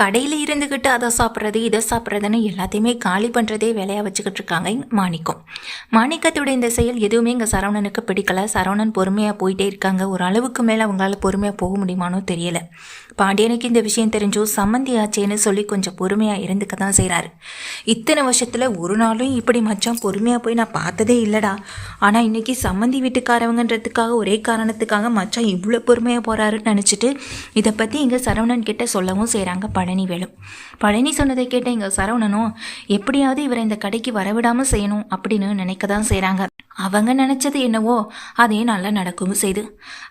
கடையில் இருந்துக்கிட்டு அதை சாப்பிட்றது இதை சாப்பிட்றதுன்னு எல்லாத்தையுமே காலி பண்ணுறதே வேலையாக வச்சுக்கிட்டு இருக்காங்க மாணிக்கம். மாணிக்கத்தோட இந்த செயல் எதுவுமே இங்கே சரவணனுக்கு பிடிக்கல. சரவணன் பொறுமையாக போயிட்டே இருக்காங்க. ஒரு அளவுக்கு மேலே அவங்களால பொறுமையாக போக முடியுமானோ தெரியலை. பாண்டியனுக்கு இந்த விஷயம் தெரிஞ்சும் சம்மந்தி ஆச்சேன்னு சொல்லி கொஞ்சம் பொறுமையாக இருந்துக்க தான் செய்கிறாரு. இத்தனை வருஷத்தில் ஒரு நாளும் இப்படி மச்சான் பொறுமையாக போய் நான் பார்த்ததே இல்லைடா. ஆனால் இன்றைக்கி சம்மந்தி வீட்டுக்காரவங்கன்றதுக்காக ஒரே காரணத்துக்காக மச்சான் இவ்வளோ பொறுமையாக போகிறாருன்னு நினச்சிட்டு இதை பற்றி இங்கே சரவணன் கிட்ட சொல்லவும் செய்கிறாங்க பழனி வேலும். பழனி சொன்னதை கேட்ட இங்கே சரவணனும் எப்படியாவது இவரை இந்த கடைக்கு வரவிடாமல் செய்யணும் அப்படின்னு நினைக்க தான் செய்கிறாங்க. அவங்க நினச்சது என்னவோ அதே நல்லா நடக்கவும் செய்து.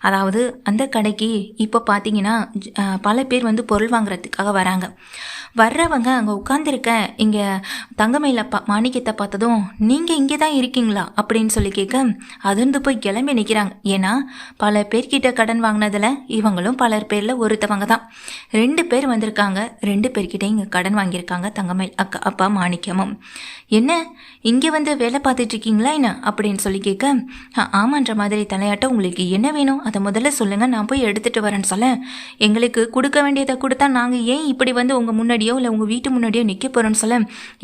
அதாவது அந்த கடைக்கு இப்போ பார்த்தீங்கன்னா பல பேர் வந்து பொருள் வாங்குறதுக்காக வராங்க. வர்றவங்க அங்கே உட்காந்துருக்க இங்கே தங்கமயில மாணிக்கத்தை பார்த்ததும் நீங்கள் இங்கே தான் இருக்கீங்களா அப்படின்னு சொல்லி கேட்க அதிர்ந்து போய் கிளம்பி நிற்கிறாங்க. ஏன்னா பல பேர்கிட்ட கடன் வாங்கினதில் இவங்களும் பலர் பேரில் ஒருத்தவங்க தான். 2 பேர் வந்திருக்காங்க. 2 பேர்கிட்ட இங்கே கடன் வாங்கியிருக்காங்க தங்கமயில் அக்கா அப்பா மாணிக்கமும். என்ன இங்கே வந்து வேலை பார்த்துட்டு இருக்கீங்களா என்ன அப்படின்னு சொல்லி கேட்க ஆமான்ற மாதிரி தலையாட்ட உங்களுக்கு என்ன வேணும் அதை முதல்ல சொல்லுங்கள், நான் போய் எடுத்துகிட்டு வரேன்னு சொல்ல எங்களுக்கு கொடுக்க வேண்டியதை கொடுத்தா நாங்கள் ஏன் இப்படி வந்து உங்கள் முன்னாடியோ இல்லை உங்கள் வீட்டு முன்னாடியோ நிற்க போகிறோன்னு சொல்ல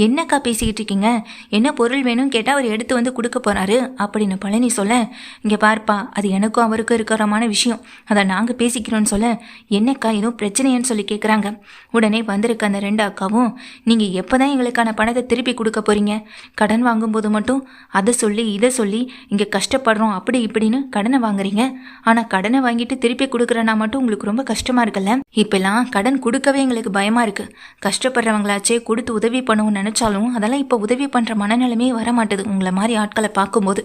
என்னக்கா பேசிக்கிட்டு இருக்கீங்க, என்ன பொருள் வேணும்னு கேட்டால் அவர் எடுத்து வந்து கொடுக்க போகிறாரு அப்படின்னு பழனி சொல்ல இங்கே பார்ப்பா அது எனக்கும் அவருக்கும் இருக்கிறமான விஷயம், அதை நாங்கள் பேசிக்கிறோன்னு சொல்ல என்னக்கா எதுவும் பிரச்சனைன்னு சொல்லி கேட்குறாங்க. உடனே வந்திருக்க அந்த 2 அக்காவும் நீங்கள் எப்போ தான் எங்களுக்கான பணத்தை திருப்பி கொடுக்க போகிறீங்க, கடன் வாங்கும்போது மட்டும் அதை சொல்லி இதை சொல்லி இங்கே கஷ்டப்படுறோம் அப்படி இப்படின்னு கடனை வாங்குறீங்க, ஆனால் கடனை வாங்கிட்டு திருப்பி கொடுக்குறேன்னா மட்டும் உங்களுக்கு ரொம்ப கஷ்டமாக இருக்குல்ல, இப்பெல்லாம் கடன் கொடுக்கவே எங்களுக்கு பயமாக இருக்குது, கஷ்டப்படுறவங்களாச்சே கொடுத்து உதவி பண்ணவும் நினச்சாலும் அதெல்லாம் இப்போ உதவி பண்ணுற மனநிலைமே வர மாட்டுது உங்களை மாதிரி ஆட்களை பார்க்கும்போது,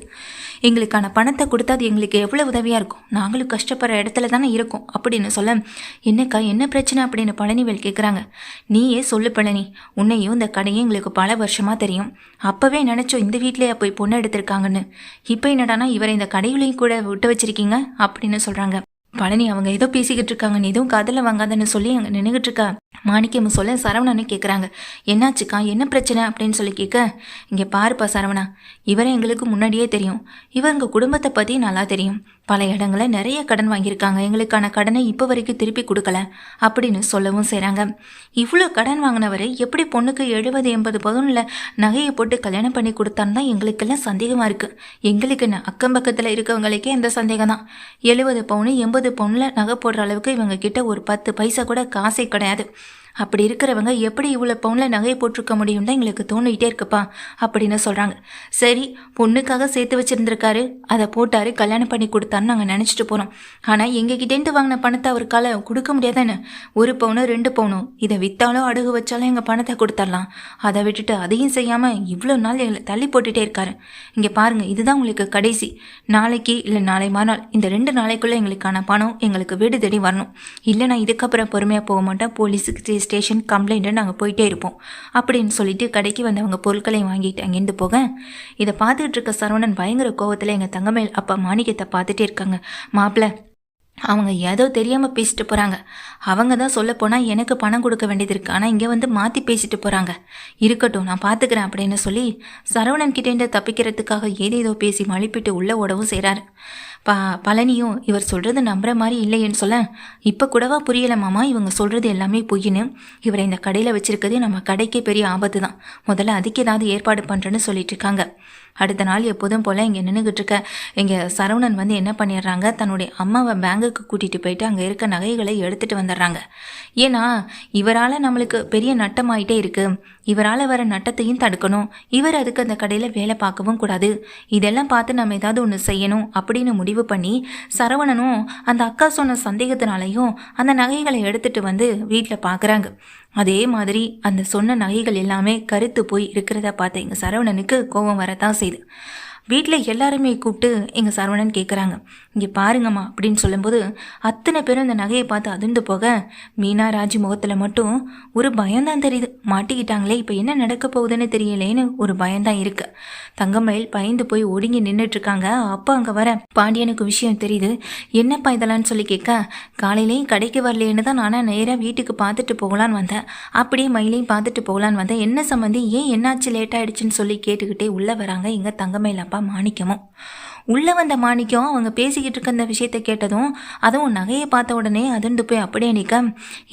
எங்களுக்கான பணத்தை கொடுத்தா அது எங்களுக்கு எவ்வளோ உதவியாக இருக்கும், நாங்களும் கஷ்டப்படுற இடத்துல தானே இருக்கோம் அப்படின்னு சொல்ல என்னக்கா என்ன பிரச்சனை அப்படின்னு பழனிவேல் கேட்குறாங்க. நீயே சொல்லு பழனி, உன்னையும் இந்த கடையும் எங்களுக்கு பல வருஷமாக தெரியும், அப்போவே நினச்சோம் இந்த வீட்டிலேயே போய் பொண்ணு எடுத்திருக்காங்கன்னு, இப்போ என்னடானா இவரை இந்த கடையிலையும் கூட விட்டு வச்சிருக்கீங்க அப்படின்னு சொல்கிறாங்க. பழனி அவங்க ஏதோ பேசிக்கிட்டு இருக்காங்க, நீ எதுவும் காதில் வாங்காதன்னு சொல்லி அங்கே நின்றுக்கிட்டு இருக்கா மாணிக்கம் சொல்ல சரவணன்னு கேட்குறாங்க. என்னாச்சுக்கா என்ன பிரச்சனை அப்படின்னு சொல்லி கேட்க இங்கே பாருப்பா சரவணா, இவரை எங்களுக்கு முன்னாடியே தெரியும், இவங்க குடும்பத்தை பற்றி நல்லா தெரியும், பல இடங்களில் நிறைய கடன் வாங்கியிருக்காங்க, எங்களுக்கான கடனை இப்போ வரைக்கும் திருப்பி கொடுக்கல அப்படின்னு சொல்லவும் செய்கிறாங்க. இவ்வளோ கடன் வாங்கினவர் எப்படி பொண்ணுக்கு 70-80 பவுனில் நகையை போட்டு கல்யாணம் பண்ணி கொடுத்தான்னு தான் எங்களுக்கெல்லாம் சந்தேகமாக இருக்குது. எங்களுக்கு அக்கம் பக்கத்தில் இருக்கவங்களுக்கே இந்த சந்தேகம் தான். 70 பவுனு 80 பவுனில் நகை போடுற அளவுக்கு இவங்க கிட்ட ஒரு 10 பைசா கூட காசே கிடையாது. அப்படி இருக்கிறவங்க எப்படி இவ்வளோ பவுனில் நகையை போட்டிருக்க முடியும் தான் எங்களுக்கு தோணிகிட்டே இருக்குப்பா அப்படின்னு சொல்கிறாங்க. சரி பொண்ணுக்காக சேர்த்து வச்சுருந்துருக்காரு, அதை போட்டார் கல்யாணம் பண்ணி கொடுத்தான்னு நாங்கள் நினச்சிட்டு போகிறோம், ஆனால் எங்ககிட்டேருந்து வாங்கின பணத்தை அவருக்கால கொடுக்க முடியாதானே, 1 பவுனோ 2 பவுனோ இதை விற்றாலோ அடகு வச்சாலும் எங்கள் பணத்தை கொடுத்துடலாம், அதை விட்டுட்டு அதையும் செய்யாமல் இவ்வளோ நாள் எங்களை தள்ளி போட்டுகிட்டே இருக்காரு. இங்கே பாருங்கள் இதுதான் உங்களுக்கு கடைசி, நாளைக்கு இல்லை நாளை மறுநாள் இந்த 2 நாளைக்குள்ளே எங்களுக்கான பணம் எங்களுக்கு வீடு தேடி வரணும், இல்லை நான் இதுக்கப்புறம் பொறுமையாக போக மாட்டேன், போலீஸுக்கு ஸ்டேஷன் கம்ப்ளைண்ட்டு நாங்கள் போயிட்டே இருப்போம் அப்படின்னு சொல்லிட்டு கடைக்கு வந்தவங்க பொருட்களையும் வாங்கிட்டு அங்கேருந்து போக இதை பார்த்துட்டு இருக்க சரவணன் பயங்கர கோவத்தில் எங்கள் தங்கமேல் அப்பா மாணிக்கத்தை பார்த்துட்டே இருக்காங்க. மாப்பிள்ள அவங்க ஏதோ தெரியாமல் பேசிட்டு போகிறாங்க, அவங்க தான் சொல்ல போனால் எனக்கு பணம் கொடுக்க வேண்டியது இருக்குது, ஆனால் இங்கே வந்து மாற்றி பேசிட்டு போகிறாங்க, இருக்கட்டும் நான் பார்த்துக்கிறேன் அப்படின்னு சொல்லி சரவணன் கிட்டேருந்து தப்பிக்கிறதுக்காக ஏதேதோ பேசி மழுப்பிட்டு உள்ளே ஓடவும் செய்கிறாரு. பழனியும் இவர் சொல்கிறது நம்புற மாதிரி இல்லைன்னு சொல்ல இப்போ கூடவா புரியலை மாமா இவங்க சொல்கிறது எல்லாமே பொய்ன்னு, இவரை இந்த கடையில் வச்சுருக்கதே நம்ம கடைக்கே பெரிய ஆபத்து தான், முதல்ல அதுக்கு ஏதாவது ஏற்பாடு பண்ணுறேன்னு சொல்லிட்டு இருக்காங்க. அடுத்த நாள் எப்போதும் போல் இங்கே நின்றுக்கிட்டு இருக்க இங்கே சரவணன் வந்து என்ன பண்ணிடுறாங்க, தன்னுடைய அம்மாவை பேங்குக்கு கூட்டிகிட்டு போயிட்டு அங்கே இருக்க நகைகளை எடுத்துகிட்டு வந்துடுறாங்க. ஏன்னா இவரால் நம்மளுக்கு பெரிய நட்டமாயிட்டே இருக்குது, இவரால் வர நட்டத்தையும் தடுக்கணும், இவர் அதுக்கு அந்த கடையில் வேலை பார்க்கவும் கூடாது, இதெல்லாம் பார்த்து நம்ம ஏதாவது ஒன்று செய்யணும் அப்படின்னு முடிவு பண்ணி சரவணனும் அந்த அக்கா சொன்ன சந்தேகத்தினாலையும் அந்த நகைகளை எடுத்துகிட்டு வந்து வீட்டில் பார்க்குறாங்க. அதே மாதிரி அந்த சொன்ன நகைகள் எல்லாமே கருத்து போய் இருக்கிறத பார்த்து எங்கள் சரவணனுக்கு கோபம் வரத்தான் செய்யுது. வீட்டில் எல்லாருமே கூப்பிட்டு எங்கள் சரவணன் கேட்குறாங்க, இங்கே பாருங்கம்மா அப்படின்னு சொல்லும்போது அத்தனை பேரும் இந்த நகையை பார்த்து அதிர்ந்து போக மீனா ராஜி முகத்தில் மட்டும் ஒரு பயம்தான் தெரியுது, மாட்டிக்கிட்டாங்களே இப்போ என்ன நடக்க போகுதுன்னு தெரியலேன்னு ஒரு பயம்தான் இருக்குது. தங்கமயில் பயந்து போய் ஒடுங்கி நின்றுட்டுருக்காங்க. அப்போ அங்கே வர பாண்டியனுக்கு விஷயம் தெரியுது. என்னப்பா இதெல்லாம்னு சொல்லி கேட்க காலையிலையும் கடைக்கு வரலேன்னு தான் நானும் நேராக வீட்டுக்கு பார்த்துட்டு போகலான்னு வந்தேன், அப்படியே மயிலையும் பார்த்துட்டு போகலான்னு வந்தேன், என்ன சம்மந்தி ஏன் என்னாச்சு லேட் ஆகிடுச்சின்னு சொல்லி கேட்டுக்கிட்டே உள்ளே வராங்க எங்கள் தங்கமயில் அப்பா மாணிக்கமும். உள்ளே வந்த மாணிக்கம் அவங்க பேசிக்கிட்டு இருக்க அந்த விஷயத்தை கேட்டதும் அதுவும் நகையை பார்த்த உடனே அதிர்ந்து போய் அப்படியே நிற்க,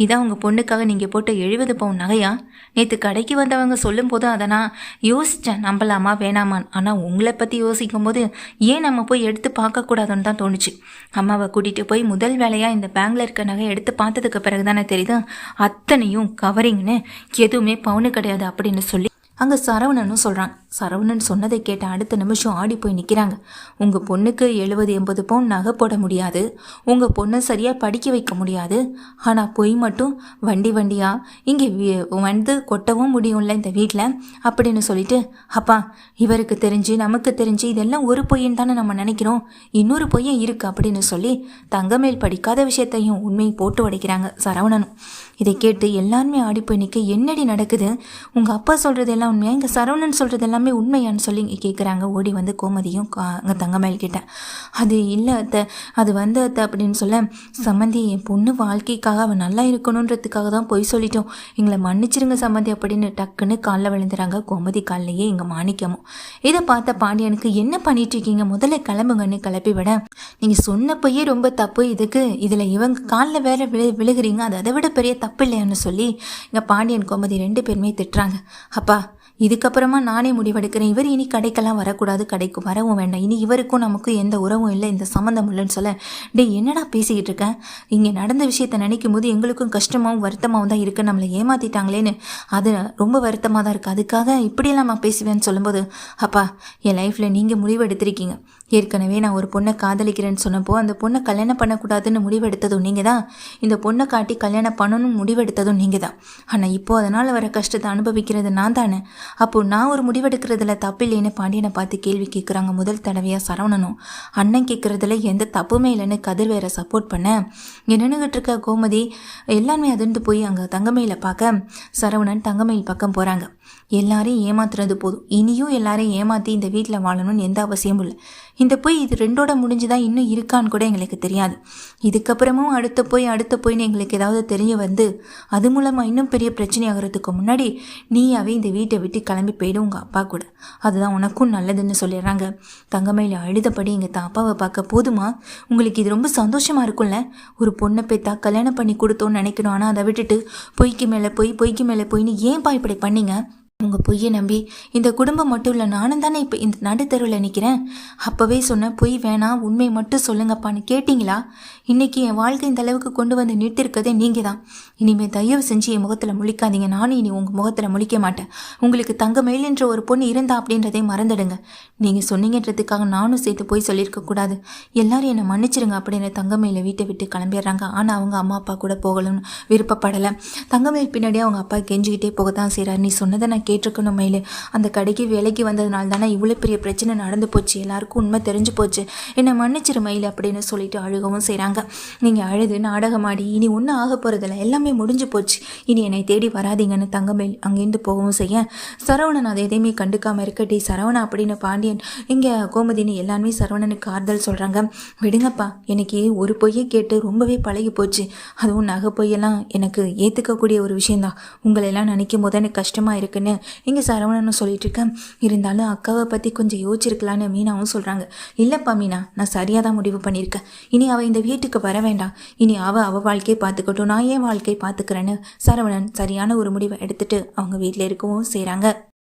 இதான் உங்கள் பொண்ணுக்காக நீங்கள் போட்டு 70 பவுன் நகையா? நேற்று கடைக்கு வந்தவங்க சொல்லும் போது அதை நான் யோசித்தேன், நம்பலாமா வேணாமான்னு. ஆனால் உங்களை பற்றி யோசிக்கும் போது ஏன் நம்ம போய் எடுத்து பார்க்கக்கூடாதுன்னு தான் தோணுச்சு. அம்மாவை கூட்டிகிட்டு போய் முதல் வேலையாக இந்த பேங்கில் இருக்க நகை எடுத்து பார்த்ததுக்கு பிறகு தானே தெரியுது அத்தனையும் கவரிங்னு, எதுவுமே பவுனு கிடையாது அப்படின்னு சொல்லி அங்கே சரவணனும் சொல்கிறான். சரவணன் சொன்னதை கேட்ட அடுத்த நிமிஷம் ஆடி போய் நிற்கிறாங்க. உங்கள் பொண்ணுக்கு 70-80 பவுன் நகை போட முடியாது, உங்கள் பொண்ணை சரியாக படிக்க வைக்க முடியாது, ஆனால் பொய் மட்டும் வண்டியாக இங்கே வந்து கொட்டவும் முடியும்ல இந்த வீட்டில் அப்படின்னு சொல்லிட்டு, அப்பா இவருக்கு தெரிஞ்சு நமக்கு தெரிஞ்சு இதெல்லாம் ஒரு பொய்ன்னு தானே நம்ம நினைக்கிறோம், இன்னொரு பொய்யும் இருக்குது அப்படின்னு சொல்லி தங்கமேல் படிக்காத விஷயத்தையும் உண்மையை போட்டு உடைக்கிறாங்க சரவணனும். இதை கேட்டு எல்லாருமே ஆடி போய் நிற்க, என்னடி நடக்குது, உங்கள் அப்பா சொல்கிறது எல்லாம் உண்மையா, இங்கே சரவணன் சொல்கிறது எல்லாமே உண்மையான்னு சொல்லி கேட்குறாங்க. ஓடி வந்து கோமதியும் அங்கே தங்கமேல் கிட்ட, அது இல்லை அத்தை, அது வந்து அத்தை அப்படின்னு சொல்ல, சம்மந்தி என் பொண்ணு வாழ்க்கைக்காக அவன் நல்லா இருக்கணுன்றதுக்காக தான் பொய் சொல்லிட்டோம், எங்களை மன்னிச்சிருங்க சம்மந்தி அப்படின்னு டக்குன்னு காலில் விழுந்துறாங்க. கோமதி காலிலேயே இங்கே மாணிக்கமும். இதை பார்த்த பாண்டியனுக்கு, என்ன பண்ணிட்டு இருக்கீங்க, முதல்ல கிளம்புங்கன்னு கிளப்பி விட, நீங்கள் சொன்ன பொய்யே ரொம்ப தப்பு, இதில் இவங்க காலில் வேற விழுகிறீங்க, அது அதை விட பெரிய தப்பு இல்லையான்னு சொல்லி இங்கே பாண்டியன் கோமதி 2 பேருமே திட்டுறாங்க. அப்பா இதுக்கப்புறமா நானே முடிவெடுக்கிறேன், இவர் இனி கடைக்கெல்லாம் வரக்கூடாது, கடைக்கு வரவும் வேண்டாம், இனி இவருக்கும் நமக்கும் எந்த உறவும் இல்லை, இந்த சம்மந்தம் இல்லைன்னு சொல்ல, என்னடா பேசிக்கிட்டு இருக்கேன், இங்கே நடந்த விஷயத்தை நினைக்கும் போது எங்களுக்கும் கஷ்டமாகவும் வருத்தமாகவும் தான் இருக்குது, நம்மளை ஏமாற்றிட்டாங்களேன்னு அது ரொம்ப வருத்தமாக தான் இருக்குது, அதுக்காக இப்படியெல்லாம் நான் பேசுவேன்னு சொல்லும்போது, அப்பா என் லைஃப்பில் நீங்கள் முடிவெடுத்திருக்கீங்க, ஏற்கனவே நான் ஒரு பொண்ணை காதலிக்கிறேன்னு சொன்னப்போ அந்த பொண்ணை கல்யாணம் பண்ணக்கூடாதுன்னு முடிவெடுத்ததும் நீங்கள் தான், இந்த பொண்ணை காட்டி கல்யாணம் பண்ணணும்னு முடிவெடுத்ததும் நீங்கள் தான், ஆனால் இப்போது அதனால் வர கஷ்டத்தை அனுபவிக்கிறது நான் தானே, அப்போது நான் ஒரு முடிவெடுக்கிறதுல தப்பில்லைன்னு பாண்டியனை பார்த்து கேள்வி கேட்குறாங்க. முதல் தடவையாக சரவணனும். அண்ணன் கேட்குறதுல எந்த தப்புமே இல்லைன்னு கதிர் வேற சப்போர்ட் பண்ண, இங்கே நின்றுகிட்டு இருக்க கோமதி எல்லாருமே அதிர்ந்து போய் அங்கே தங்கமயில பார்க்க சரவணன் தங்கமயில் பக்கம் போகிறாங்க. எல்லாரையும் ஏமாத்துறது போதும், இனியும் எல்லாரையும் ஏமாற்றி இந்த வீட்டில் வாழணும்னு எந்த அவசியமும் இல்லை, இந்த போய் இது 2ஓட முடிஞ்சுதான் இன்னும் இருக்கான்னு கூட எங்களுக்கு தெரியாது, இதுக்கப்புறமும் அடுத்த போயின்னு எங்களுக்கு ஏதாவது தெரிய வந்து அது மூலமாக இன்னும் பெரிய பிரச்சனை ஆகிறதுக்கு முன்னாடி நீயாவே இந்த வீட்டை விட்டு கிளம்பி போயிடும் உங்கள் அப்பா கூட, அதுதான் உனக்கும் நல்லதுன்னு சொல்லிடுறாங்க. தங்கமயில அழுதபடி எங்கள் அப்பாவை பார்க்க, போதுமா உங்களுக்கு இது ரொம்ப சந்தோஷமாக இருக்கும்ல, ஒரு பொண்ணை பெற்றா கல்யாணம் பண்ணி கொடுத்தோன்னு நினைக்கணும், ஆனால் அதை விட்டுட்டு பொய்க்கு மேலே போயின்னு ஏன்பா இப்படி பண்ணீங்க, உங்கள் பொய்யை நம்பி இந்த குடும்பம் மட்டும் இல்லை நானும் தானே இப்போ இந்த நடுத்தருவில் நிற்கிறேன், அப்போவே சொன்ன பொய் வேணாம் உண்மை மட்டும் சொல்லுங்கப்பான்னு கேட்டிங்களா, இன்றைக்கி என் வாழ்க்கை இந்த அளவுக்கு கொண்டு வந்து நிறுத்திருக்கதே நீங்கள் தான், இனிமேல் தயவு செஞ்சு என் முகத்தில் முழிக்காதீங்க, நானும் இனி உங்கள் முகத்தில் முழிக்க மாட்டேன், உங்களுக்கு தங்கமயில் என்ற ஒரு பொண்ணு இருந்தா அப்படின்றதே மறந்துடுங்க, நீங்கள் சொன்னீங்கன்றதுக்காக நானும் சேர்த்து போய் சொல்லியிருக்கக்கூடாது, எல்லாரும் என்னை மன்னிச்சிருங்க அப்படின்னு தங்கமயில வீட்டை விட்டு கிளம்பிடுறாங்க. ஆனால் அவங்க அம்மா அப்பா கூட போகணும்னு விருப்பப்படலை. தங்கமயில் பின்னாடியே அவங்க அப்பா கெஞ்சிக்கிட்டே போகத்தான் செய்கிறார். நீ சொன்னதை நான் கேட்டிருக்கணும் மயிலு, அந்த கடைக்கு வேலைக்கு வந்ததுனால தானே இவ்வளோ பெரிய பிரச்சனை நடந்து போச்சு, எல்லாருக்கும் உண்மை தெரிஞ்சு போச்சு, என்னை மன்னிச்சிரு மயில் அப்படின்னு சொல்லிட்டு அழுகவும் செய்கிறாங்க. நீங்கள் அழுது நாடகமாடி இனி ஒன்றும் ஆக போகிறதில்ல, எல்லாமே முடிஞ்சு போச்சு, இனி என்னை தேடி வராதிங்கன்னு தங்கமேல் அங்கேருந்து போகவும் செய்ய, சரவணன் அதை எதையுமே கண்டுக்காமல் இருக்கட்டி சரவணா அப்படின்னு பாண்டியன் இங்கே கோமதினு எல்லாருமே சரவணனுக்கு ஆறுதல் சொல்கிறாங்க. விடுங்கப்பா, எனக்கு ஒரு பொய்யை கேட்டு ரொம்பவே பழகி போச்சு, அதுவும் நகை பொய்யெல்லாம் எனக்கு ஏற்றுக்கக்கூடிய ஒரு விஷயந்தான், உங்களெல்லாம் நினைக்கும் போது எனக்கு கஷ்டமாக இருக்குன்னு இங்கே சரவணனும் சொல்லிட்டு இருக்கேன். இருந்தாலும் அக்காவை பற்றி கொஞ்சம் யோசிச்சிருக்கலான்னு மீனாவும் சொல்கிறாங்க. இல்லைப்பா மீனா, நான் சரியாக தான் முடிவு பண்ணியிருக்கேன், இனி அவள் இந்த வீட்டுக்கு வர வேண்டாம், இனி அவள் வாழ்க்கையை பார்த்துக்கட்டும், நான் என் வாழ்க்கையை பார்த்துக்கிறேன்னு சரவணன் சரியான ஒரு முடிவை எடுத்துட்டு அவங்க வீட்டில் இருக்கவும் செய்கிறாங்க.